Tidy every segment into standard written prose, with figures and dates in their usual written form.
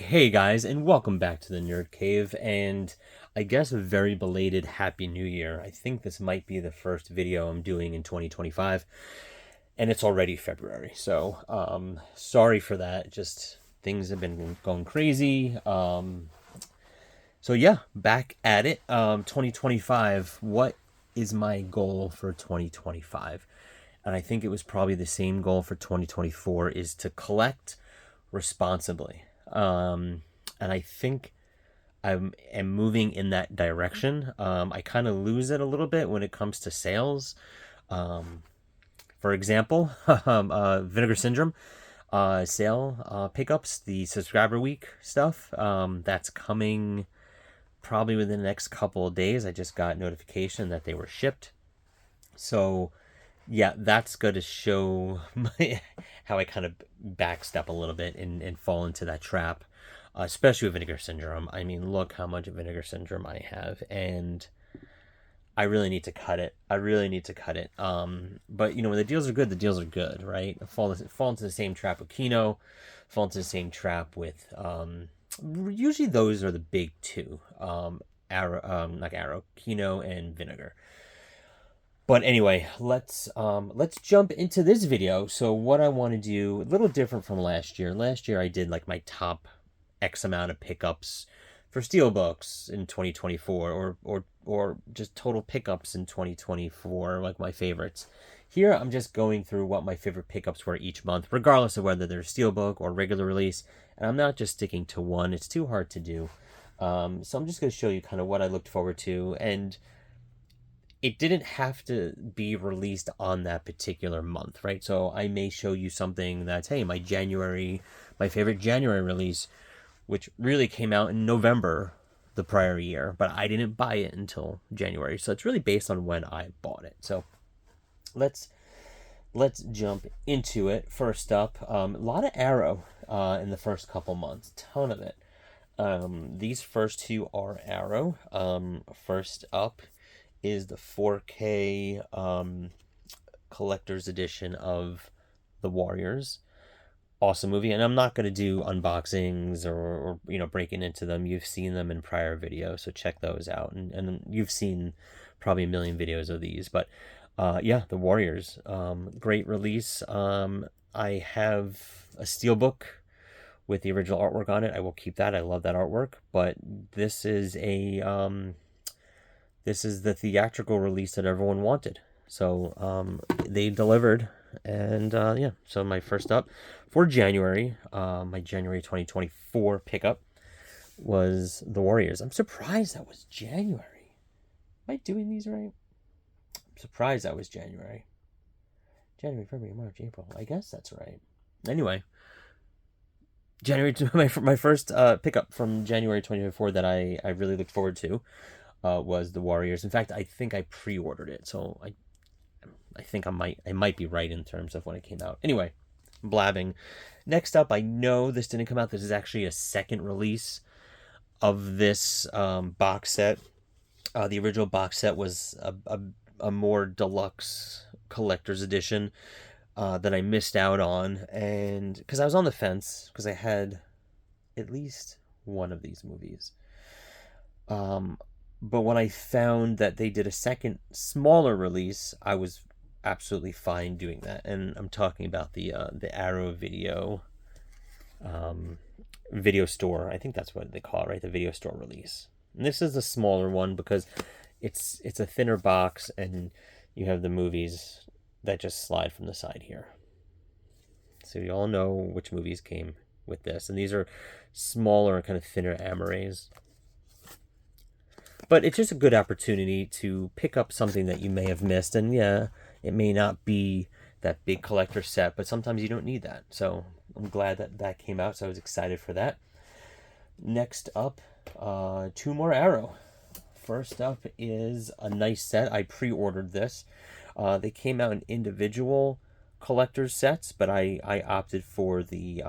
Hey guys, and welcome back to the Nerd Cave, and I guess a very belated Happy New Year. I think this might be the first video I'm doing in 2025, and it's already February, so sorry for that. Just things have been going crazy. So yeah, back at it. 2025, what is my goal for 2025? And I think it was probably the same goal for 2024, is to collect responsibly. And I think am moving in that direction. I kind of lose it a little bit when it comes to sales. For example, Vinegar Syndrome sale pickups, the subscriber week stuff. That's coming probably within the next couple of days. I just got notification that they were shipped. So yeah, that's going to show how I kind of backstep a little bit and fall into that trap, especially with Vinegar Syndrome. I mean, look how much Vinegar Syndrome I have, and I really need to cut it. I really need to cut it. But you know, when the deals are good, right? Fall into the same trap with Kino, fall into the same trap with usually those are the big two. Not Arrow, Kino, and Vinegar. But anyway, let's jump into this video. So what I want to do, a little different from last year. Last year I did like my top X amount of pickups for Steelbooks in 2024, or just total pickups in 2024, like my favorites. Here I'm just going through what my favorite pickups were each month, regardless of whether they're Steelbook or regular release. And I'm not just sticking to one. It's too hard to do. So I'm just going to show you kind of what I looked forward to, and it didn't have to be released on that particular month, right? So I may show you something that's, hey, my favorite January release, which really came out in November the prior year, but I didn't buy it until January. So it's really based on when I bought it. So let's jump into it. First up, a lot of Arrow in the first couple months, ton of it. These first two are Arrow. First up is the 4K collector's edition of The Warriors. Awesome movie, and I'm not going to do unboxings or breaking into them. You've seen them in prior videos, so check those out, and you've seen probably a million videos of these. But yeah, The Warriors, great release. I have a steelbook with the original artwork on it. I will keep that. I love that artwork. But this is the theatrical release that everyone wanted. So they delivered. And yeah, so my first up for January, my January 2024 pickup was The Warriors. I'm surprised that was January. Am I doing these right? I'm surprised that was January. January, February, March, April. I guess that's right. Anyway, January, my first pickup from January 2024 that I really looked forward to was The Warriors. In fact, I think I pre-ordered it, so I think I might be right in terms of when it came out. Anyway, blabbing. Next up, I know this didn't come out. This is actually a second release of this box set. The original box set was a more deluxe collector's edition that I missed out on, and because I was on the fence, because I had at least one of these movies. But when I found that they did a second smaller release, I was absolutely fine doing that. And I'm talking about the Arrow video store. I think that's what they call it, right? The video store release. And this is the smaller one because it's a thinner box, and you have the movies that just slide from the side here. So you all know which movies came with this. And these are smaller, kind of thinner amores. But it's just a good opportunity to pick up something that you may have missed. And yeah, it may not be that big collector set, but sometimes you don't need that. So I'm glad that came out, so I was excited for that. Next up, two more Arrow. First up is a nice set. I pre-ordered this. They came out in individual collector's sets, but I opted for the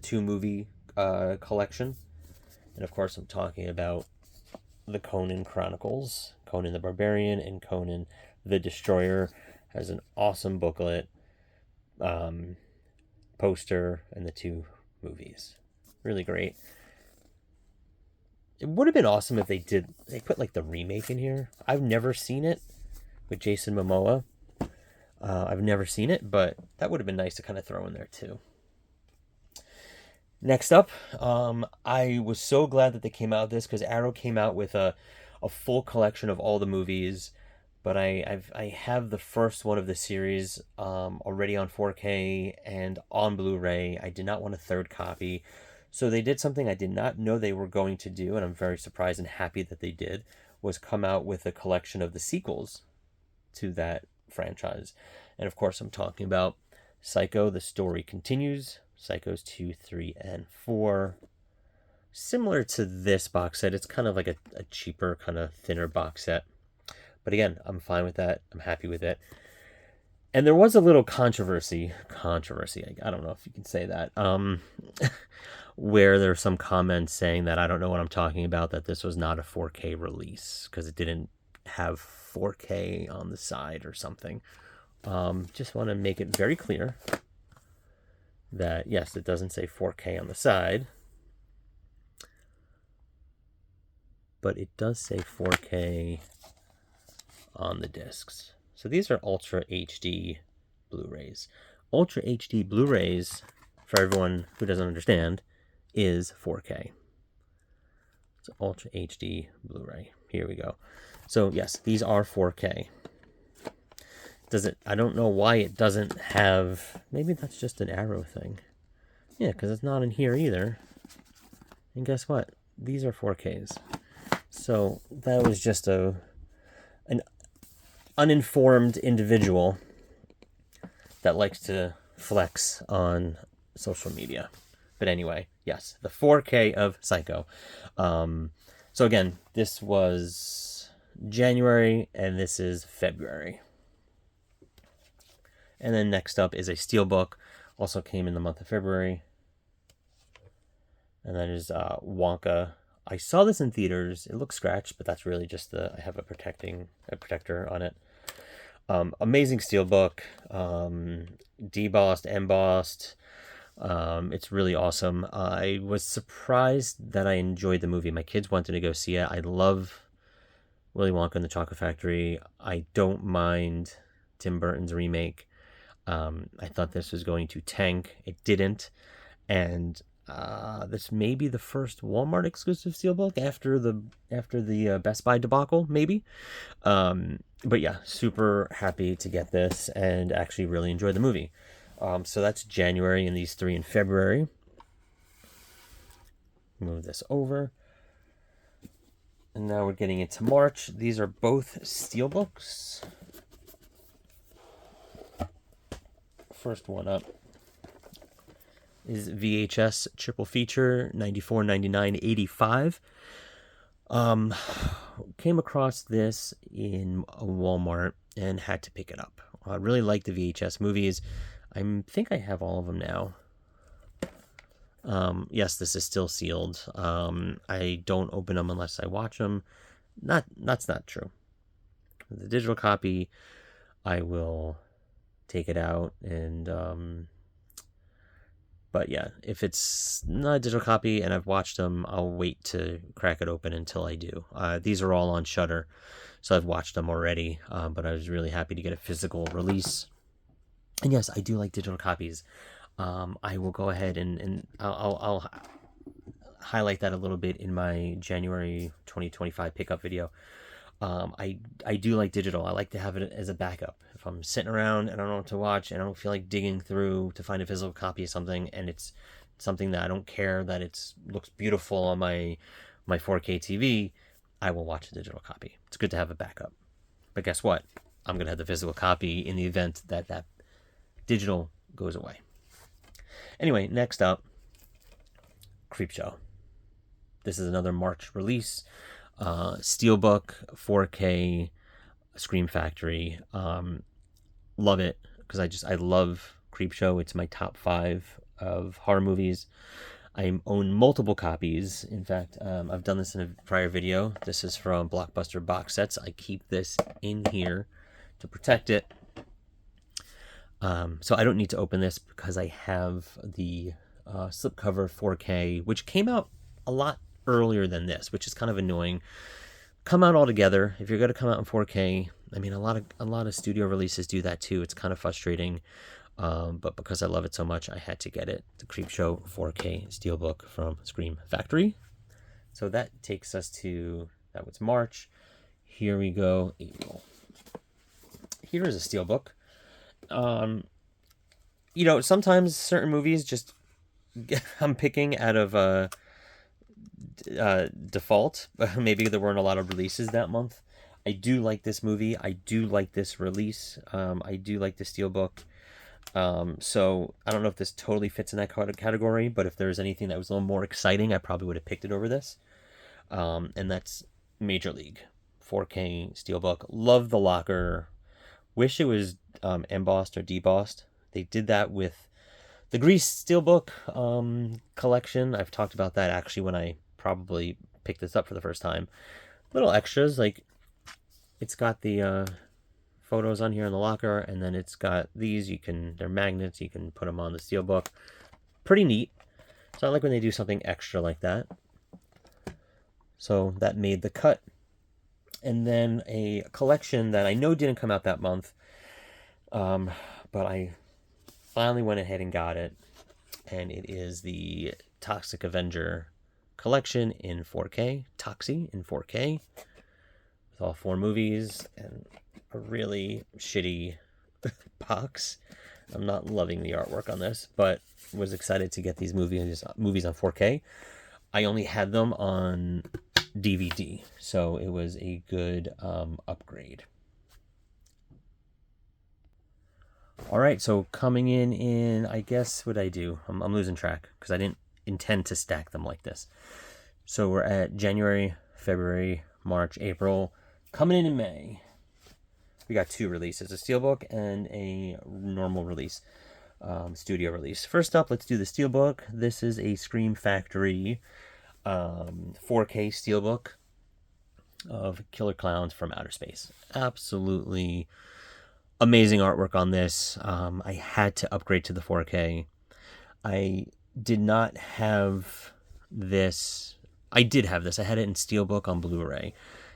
two movie collection. And of course, I'm talking about the Conan Chronicles. Conan the Barbarian and Conan the Destroyer has an awesome booklet, poster, and the two movies. Really great. It would have been awesome if they put like the remake in here. I've never seen it with Jason Momoa. I've never seen it, but that would have been nice to kind of throw in there too. Next up, I was so glad that they came out with this, because Arrow came out with a full collection of all the movies, but I have the first one of the series already on 4K and on Blu-ray. I did not want a third copy. So they did something I did not know they were going to do, and I'm very surprised and happy that they did, was come out with a collection of the sequels to that franchise. And of course, I'm talking about Psycho, The Story Continues, Psychos 2, 3, and 4. Similar to this box set, it's kind of like a cheaper, kind of thinner box set. But again, I'm fine with that. I'm happy with it. And there was a little controversy, I don't know if you can say that, where there were some comments saying that I don't know what I'm talking about, that this was not a 4K release because it didn't have 4K on the side or something. Just want to make it very clear that, yes, it doesn't say 4K on the side, but it does say 4K on the discs. So these are Ultra HD Blu-rays. Ultra HD Blu-rays, for everyone who doesn't understand, is 4K. It's Ultra HD Blu-ray. Here we go. So yes, these are 4K. I don't know why it doesn't have, maybe that's just an Arrow thing. Yeah, because it's not in here either. And guess what? These are 4Ks. So that was just an uninformed individual that likes to flex on social media. But anyway, yes, the 4K of Psycho. So again, this was January and this is February. And then next up is a Steelbook, also came in the month of February. And that is Wonka. I saw this in theaters. It looks scratched, but that's really just I have a protector on it. Amazing Steelbook, debossed, embossed. It's really awesome. I was surprised that I enjoyed the movie. My kids wanted to go see it. I love Willy Wonka and the Chocolate Factory. I don't mind Tim Burton's remake. I thought this was going to tank. It didn't. And this may be the first Walmart exclusive Steelbook after the Best Buy debacle, maybe. But yeah, super happy to get this and actually really enjoy the movie. So that's January, and these 3 in February. Move this over. And now we're getting into March. These are both Steelbooks. First one up is VHS triple feature 94, 99, 85. Came across this in a Walmart and had to pick it up. I really like the VHS movies. I think I have all of them now. Yes, this is still sealed. I don't open them unless I watch them. That's not true. The digital copy, I will take it out and but yeah, if it's not a digital copy and I've watched them, I'll wait to crack it open until I do. These are all on Shudder, so I've watched them already, but I was really happy to get a physical release. And yes, I do like digital copies. I will go ahead and I'll highlight that a little bit in my January 2025 pickup video. I do like digital. I like to have it as a backup. If I'm sitting around and I don't know what to watch and I don't feel like digging through to find a physical copy of something, and it's something that I don't care that it looks beautiful on my 4K TV, I will watch a digital copy. It's good to have a backup. But guess what? I'm going to have the physical copy in the event that digital goes away. Anyway, next up, Creepshow. This is another March release. Steelbook, 4K, Scream Factory. Love it because I love Creepshow. It's my top 5 of horror movies. I own multiple copies. In fact, I've done this in a prior video. This is from Blockbuster Box Sets. I keep this in here to protect it. So I don't need to open this because I have the slipcover 4K, which came out a lot earlier than this, which is kind of annoying. Come out all together. If you're going to come out in 4K, I mean, a lot of studio releases do that too. It's kind of frustrating, but because I love it so much, I had to get it. The Creepshow 4K Steelbook from Scream Factory. So that takes us to, that was March. Here we go, April. Here is a Steelbook. You know, sometimes certain movies just I'm picking out of default. Maybe there weren't a lot of releases that month. I do like this movie. I do like this release. I do like the Steelbook. So I don't know if this totally fits in that category, but if there's anything that was a little more exciting, I probably would have picked it over this. And that's Major League 4K Steelbook. Love the locker. Wish it was embossed or debossed. They did that with the Grease Steelbook collection. I've talked about that actually when I probably picked this up for the first time. Little extras, like it's got the photos on here in the locker, and then it's got these. They're magnets. You can put them on the Steelbook. Pretty neat. So I like when they do something extra like that. So that made the cut. And then a collection that I know didn't come out that month, but I finally went ahead and got it, and it is the Toxic Avenger collection in 4K, Toxie in 4K, with all 4 movies and a really shitty box. I'm not loving the artwork on this, but was excited to get these movies on 4K. I only had them on DVD, so it was a good upgrade. All right, so coming in, I guess, what I do? I'm losing track because I didn't intend to stack them like this. So we're at January, February, March, April. Coming in May, we got 2 releases, a Steelbook and a normal release, studio release. First up, let's do the Steelbook. This is a Scream Factory 4K Steelbook of Killer Clowns from Outer Space. Absolutely amazing artwork on this. I had to upgrade to the 4K. I did not have this. I did have this. I had it in Steelbook on Blu-ray.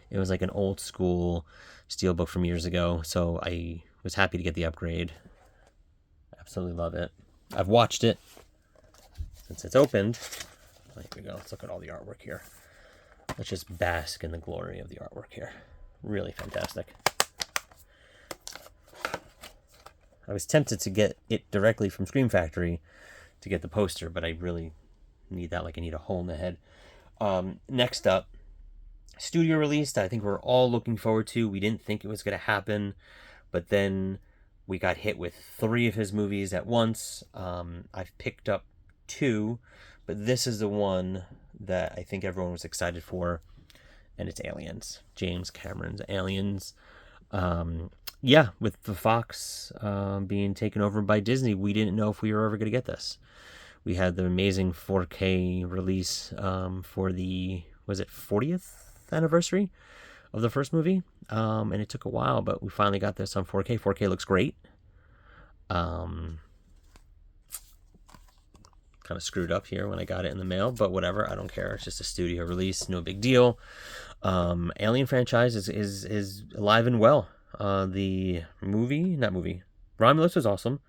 It was like an old school Steelbook from years ago, so I was happy to get the upgrade. Absolutely love it. I've watched it since it's opened. Here we go. Let's look at all the artwork here. Let's just bask in the glory of the artwork here. Really fantastic. I was tempted to get it directly from Scream Factory to get the poster, but I really need that like I need a hole in the head. Next up, studio release that I think we're all looking forward to. We didn't think it was going to happen, but then we got hit with 3 of his movies at once. I've picked up 2, but this is the one that I think everyone was excited for, and it's Aliens. James Cameron's Aliens. Yeah, with the Fox being taken over by Disney, we didn't know if we were ever going to get this. We had the amazing 4K release for the, was it 40th anniversary of the first movie? And it took a while, but we finally got this on 4K. 4K looks great. Kind of screwed up here when I got it in the mail, but whatever, I don't care. It's just a studio release, no big deal. Alien franchise is alive and well. The Romulus was awesome,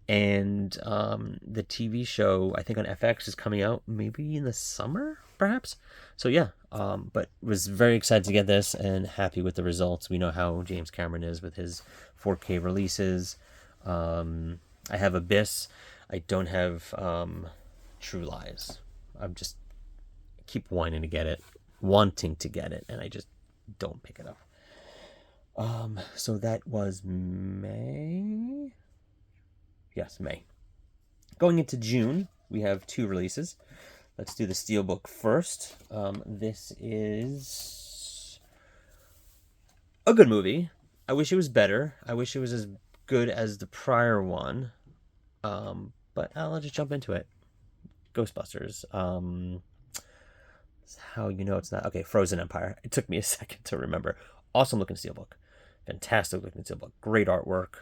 and the TV show, I think on FX, is coming out maybe in the summer, perhaps. So yeah, but was very excited to get this and happy with the results. We know how James Cameron is with his 4K releases. I have Abyss. I don't have True Lies. I'm just keep wanting to get it, and I just don't pick it up. So that was May. Yes, May. Going into June, we have 2 releases. Let's do the Steelbook first. This is a good movie. I wish it was better. I wish it was as good as the prior one. But I'll just jump into it. Ghostbusters. How you know it's not. Okay, Frozen Empire. It took me a second to remember. Awesome looking Steelbook. Fantastic looking Steelbook. Great artwork.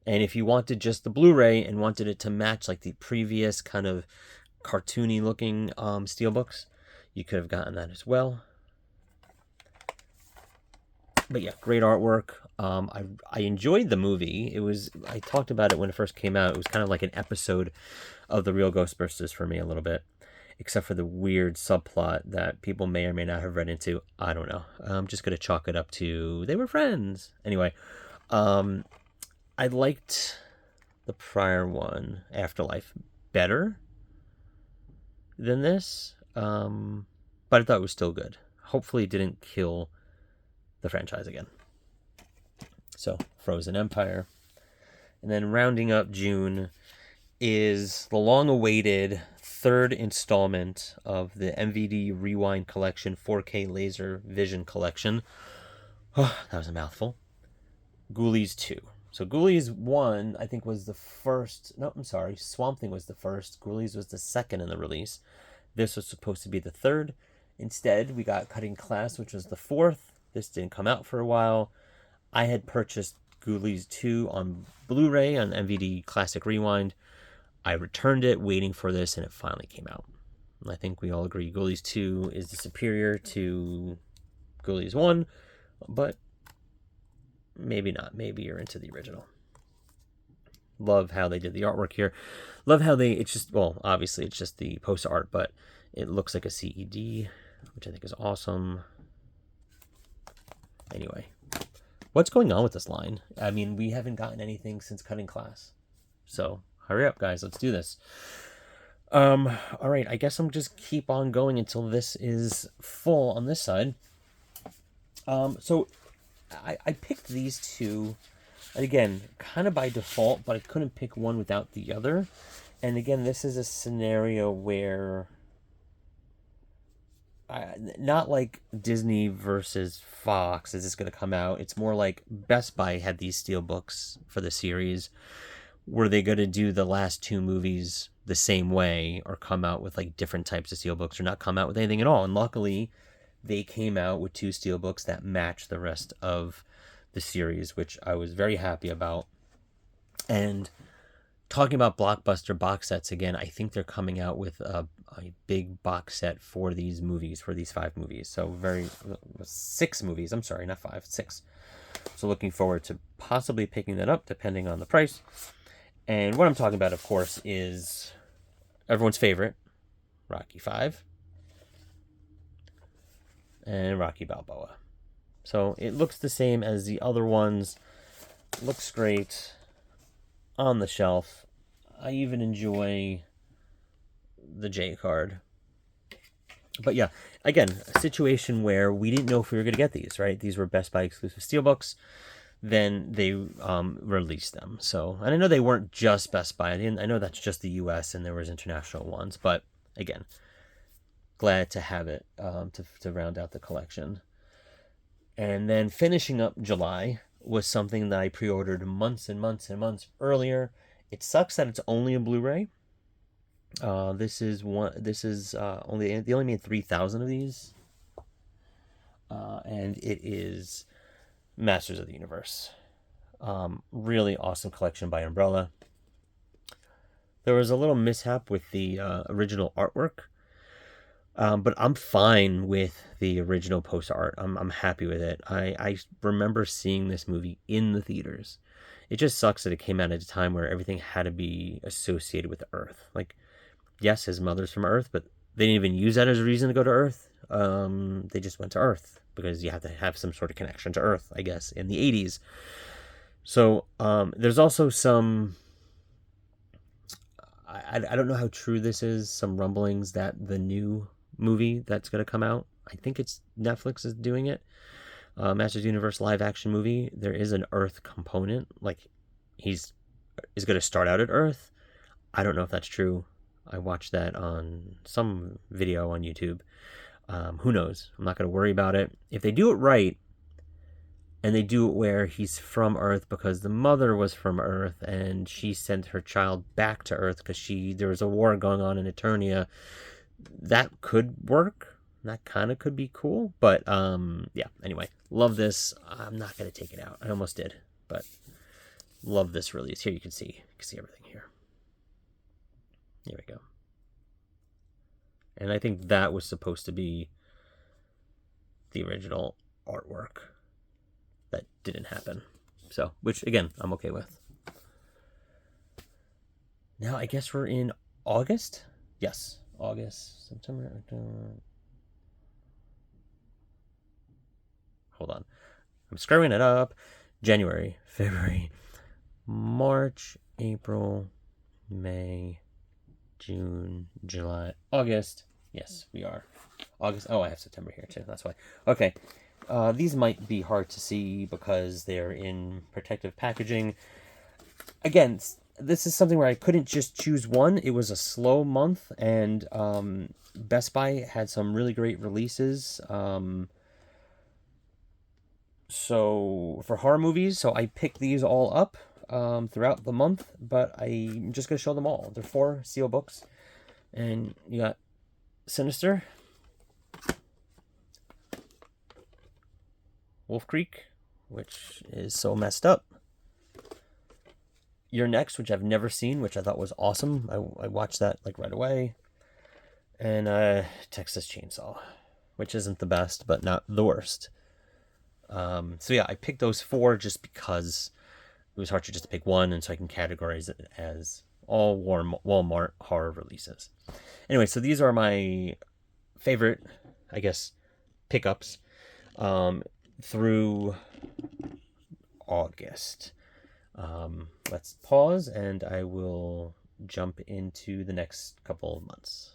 And if you wanted just the Blu-ray and wanted it to match like the previous kind of cartoony looking steelbooks, you could have gotten that as well. But yeah, great artwork. I enjoyed the movie. I talked about it when it first came out. It was kind of like an episode of The Real Ghostbusters for me a little bit, except for the weird subplot that people may or may not have read into. I don't know. I'm just going to chalk it up to they were friends. Anyway, I liked the prior one, Afterlife, better than this, but I thought it was still good. Hopefully it didn't kill the franchise again. So, Frozen Empire. And then rounding up June is the long-awaited third installment of the MVD Rewind Collection 4K Laser Vision Collection. Oh, that was a mouthful. Ghoulies 2. So Ghoulies 1, I think, was the first. No, I'm sorry. Swamp Thing was the first. Ghoulies was the second in the release. This was supposed to be the third. Instead, we got Cutting Class, which was the fourth. This didn't come out for a while. I had purchased Ghoulies 2 on Blu-ray on MVD Classic Rewind. I returned it waiting for this, and it finally came out. And I think we all agree Ghoulies 2 is the superior to Ghoulies 1, but maybe not. Maybe you're into the original. Love how they did the artwork here. Love how it's just, well, obviously it's just the poster art, but it looks like a CED, which I think is awesome. Anyway, what's going on with this line? I mean, we haven't gotten anything since Cutting Class. So, hurry up, guys. Let's do this. All right. I guess I'm just keep on going until this is full on this side. So, I picked these two, and again, kind of by default, but I couldn't pick one without the other. And again, this is a scenario where not like Disney versus Fox is this going to come out. It's more like Best Buy had these steelbooks for the series. Were they going to do the last two movies the same way, or come out with like different types of steelbooks, or not come out with anything at all? And luckily, they came out with two steelbooks that match the rest of the series, which I was very happy about. And talking about Blockbuster box sets again, I think they're coming out with a big box set for these movies, for these 5 movies. So 6 movies. I'm sorry, not 5, 6. So looking forward to possibly picking that up, depending on the price. And what I'm talking about, of course, is everyone's favorite, Rocky 5 and Rocky Balboa. So it looks the same as the other ones. Looks great on the shelf. I even enjoy the J card. But yeah, again, a situation where we didn't know if we were going to get these, right? These were Best Buy exclusive steelbooks. Then they released them. So, and I know they weren't just Best Buy. I know that's just the U.S. and there was international ones. But again, glad to have it to round out the collection. And then finishing up July was something that I pre-ordered months and months and months earlier. It sucks that it's only a Blu-ray. They only made 3,000 of these. And it is Masters of the Universe. Really awesome collection by Umbrella. There was a little mishap with the original artwork. But I'm fine with the original poster art. I'm happy with it. I remember seeing this movie in the theaters. It just sucks that it came out at a time where everything had to be associated with Earth. Like, yes, his mother's from Earth, but they didn't even use that as a reason to go to Earth. They just went to Earth because you have to have some sort of connection to Earth, I guess, in the 80s. So there's also some... I don't know how true this is, some rumblings that the new movie that's going to come out, I think it's Netflix is doing it, Masters Universe live action movie, there is an Earth component. Like, is going to start out at Earth. I don't know if that's true. I watched that on some video on YouTube. Who knows? I'm not going to worry about it. If they do it right, and they do it where he's from Earth because the mother was from Earth and she sent her child back to Earth because there was a war going on in Eternia, that could work. That kind of could be cool. But yeah, anyway, love this. I'm not going to take it out. I almost did, but love this release. Here you can see everything here. Here we go. And I think that was supposed to be the original artwork. That didn't happen. So, which again, I'm okay with. Now I guess we're in August? Yes. August, September, October. Hold on. I'm screwing it up. January, February, March, April, May, June, July, August. Yes, we are. August. Oh, I have September here too. That's why. Okay. These might be hard to see because they're in protective packaging. Again, this is something where I couldn't just choose one. It was a slow month, and Best Buy had some really great releases. So for horror movies, so I picked these all up throughout the month, but I'm just going to show them all. They're 4 steel books, and you got Sinister, Wolf Creek, which is so messed up. You're Next, which I've never seen, which I thought was awesome. I watched that like right away. And Texas Chainsaw, which isn't the best, but not the worst. So yeah, I picked those 4 just because it was hard to just pick one, and so I can categorize it as all Walmart horror releases. Anyway, so these are my favorite, I guess, pickups through August. Let's pause, and I will jump into the next couple of months.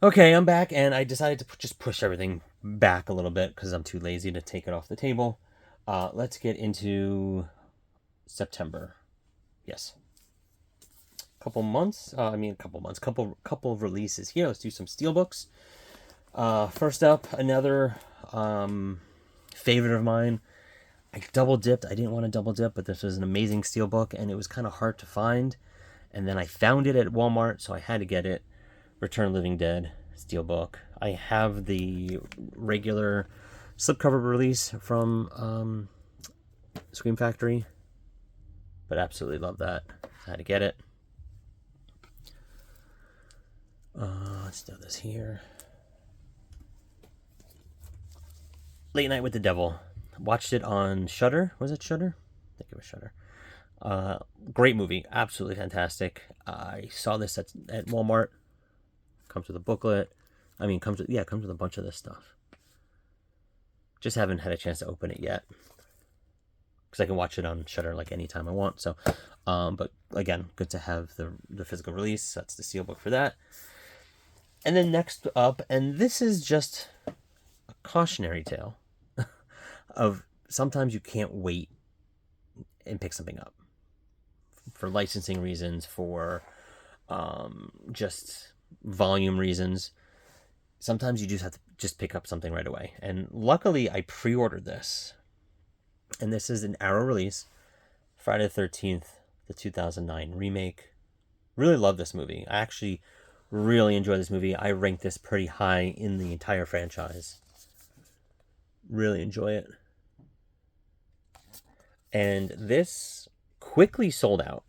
Okay, I'm back, and I decided to just push everything back a little bit because I'm too lazy to take it off the table. Let's get into September. Yes. Couple of releases here. Let's do some steelbooks. First up, another favorite of mine. I double dipped. I didn't want to double dip, but this was an amazing steelbook, and it was kind of hard to find. And then I found it at Walmart, so I had to get it. Return of the Living Dead steelbook. I have the regular slipcover release from Scream Factory, but absolutely love that. I had to get it. Let's do this here. Late Night with the Devil. Watched it on Shudder. Was it Shudder? I think it was Shudder. Great movie. Absolutely fantastic. I saw this at Walmart. Comes with a booklet. I mean, comes with a bunch of this stuff. Just haven't had a chance to open it yet, because I can watch it on Shudder like anytime I want. So, but again, good to have the physical release. That's the steelbook for that. And then next up, and this is just a cautionary tale of sometimes you can't wait and pick something up for licensing reasons, for just volume reasons. Sometimes you just have to just pick up something right away. And luckily, I pre-ordered this. And this is an Arrow release, Friday the 13th, the 2009 remake. Really love this movie. I actually really enjoy this movie. I rank this pretty high in the entire franchise. Really enjoy it. And this quickly sold out.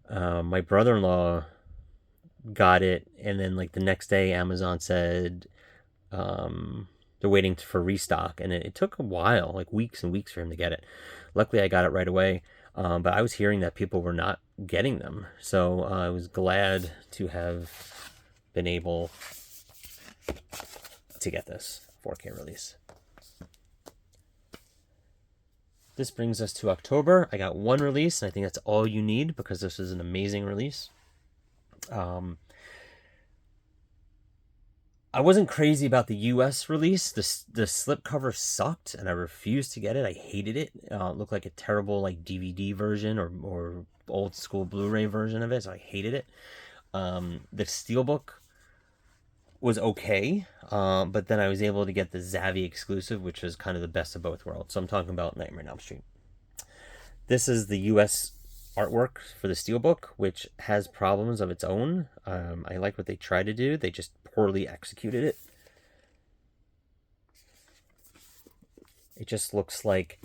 My brother-in-law got it, and then like the next day Amazon said they're waiting for restock, and it took a while, like weeks and weeks for him to get it. Luckily I got it right away, but I was hearing that people were not getting them, so I was glad to have been able to get this 4K release. This brings us to October. I got one release, and I think that's all you need because this is an amazing release. I wasn't crazy about the US release. The slipcover sucked, and I refused to get it. I hated it. It looked like a terrible like DVD version or old school Blu-ray version of it, so I hated it. The steelbook was okay, but then I was able to get the Zavvi exclusive, which was kind of the best of both worlds. So I'm talking about Nightmare on Elm Street. This is the US artwork for the steelbook, which has problems of its own. I like what they tried to do. They just poorly executed it. It just looks like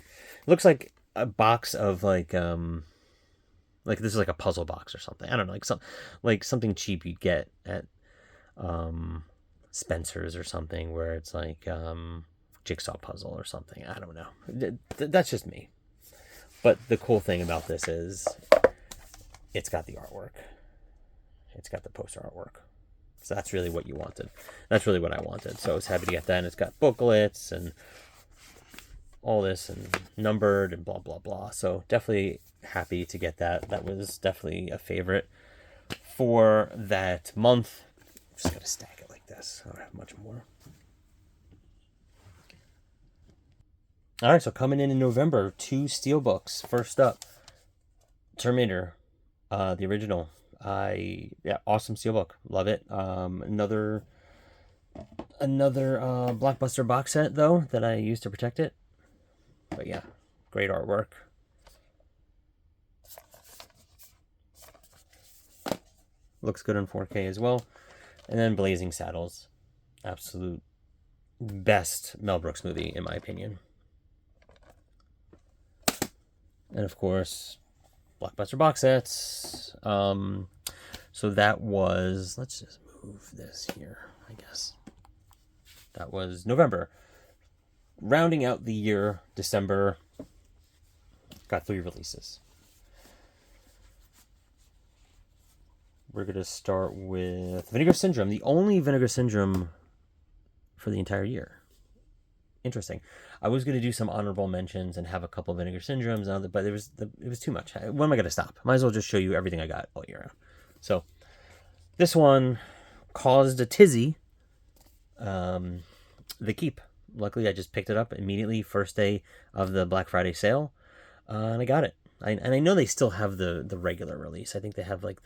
a box of like this is like a puzzle box or something. I don't know, like something cheap you'd get at Spencer's or something, where it's like jigsaw puzzle or something. I don't know. That's just me. But the cool thing about this is it's got the artwork. It's got the poster artwork. So that's really what you wanted. That's really what I wanted. So I was happy to get that. And it's got booklets and all this and numbered and blah, blah, blah. So definitely happy to get that. That was definitely a favorite for that month. I'm just going to stack it like this. I don't have much more. All right, so coming in November, 2 steelbooks. First up, Terminator, the original. Awesome steelbook. Love it. Another Blockbuster box set though that I used to protect it. But yeah, great artwork. Looks good in 4K as well. And then Blazing Saddles. Absolute best Mel Brooks movie in my opinion. And of course, Blockbuster box sets. So that was, let's just move this here, I guess. That was November. Rounding out the year, December, got 3 releases. We're going to start with Vinegar Syndrome, the only Vinegar Syndrome for the entire year. Interesting. I was going to do some honorable mentions and have a couple Vinegar Syndromes, but it was too much. When am I going to stop? Might as well just show you everything I got all year round. So this one caused a tizzy. The Keep. Luckily, I just picked it up immediately, first day of the Black Friday sale, and I got it. And I know they still have the regular release. I think they have like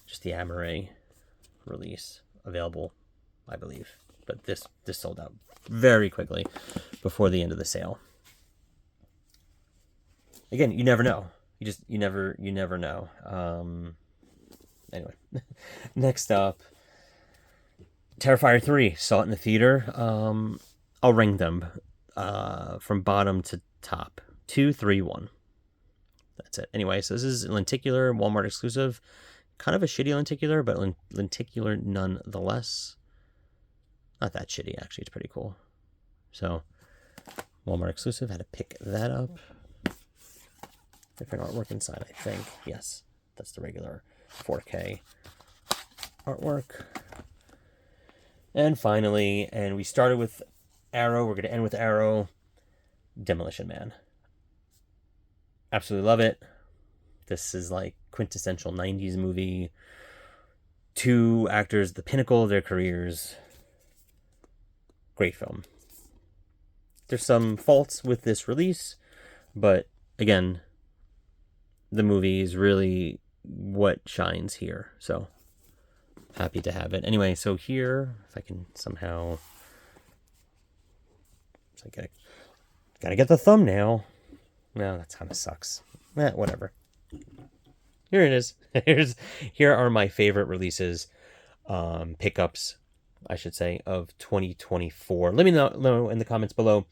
just the Amaray release available, I believe. But this sold out very quickly before the end of the sale. Again, you never know. You never know. Anyway, next up, Terrifier 3. Saw it in the theater. I'll ring them from bottom to top. 2, 3, 1. That's it. Anyway, so this is lenticular, Walmart exclusive. Kind of a shitty lenticular, but lenticular nonetheless. Not that shitty, actually. It's pretty cool. So, Walmart exclusive. Had to pick that up. Different artwork inside, I think. Yes, that's the regular 4K artwork. And finally, and we started with Arrow. We're going to end with Arrow. Demolition Man. Absolutely love it. This is like quintessential 90s movie. 2 actors, the pinnacle of their careers. Great film. There's some faults with this release, but again, the movie is really what shines here. So happy to have it. Anyway, so here, if I can somehow, so I gotta get the thumbnail. No, that kind of sucks. Whatever. Here it is. Here are my favorite releases, pickups, I should say, of 2024. Let me know in the comments below,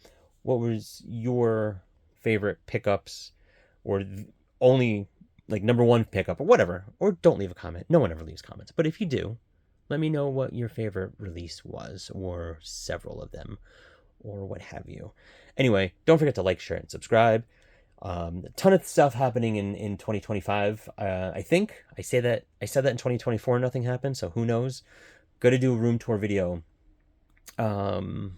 what was your favorite pickups, or only like number 1 pickup, or whatever. Or don't leave a comment. No one ever leaves comments. But if you do, let me know what your favorite release was, or several of them, or what have you. Anyway, don't forget to like, share, and subscribe. A ton of stuff happening in 2025. I think I said that in 2024 nothing happened, so who knows. Gonna do a room tour video. Gonna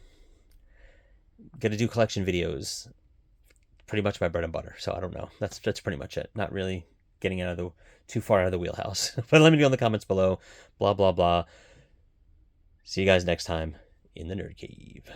do collection videos. Pretty much my bread and butter, so I don't know. That's pretty much it. Not really getting too far out of the wheelhouse. But let me know in the comments below. Blah blah blah. See you guys next time in the Nerd Cave.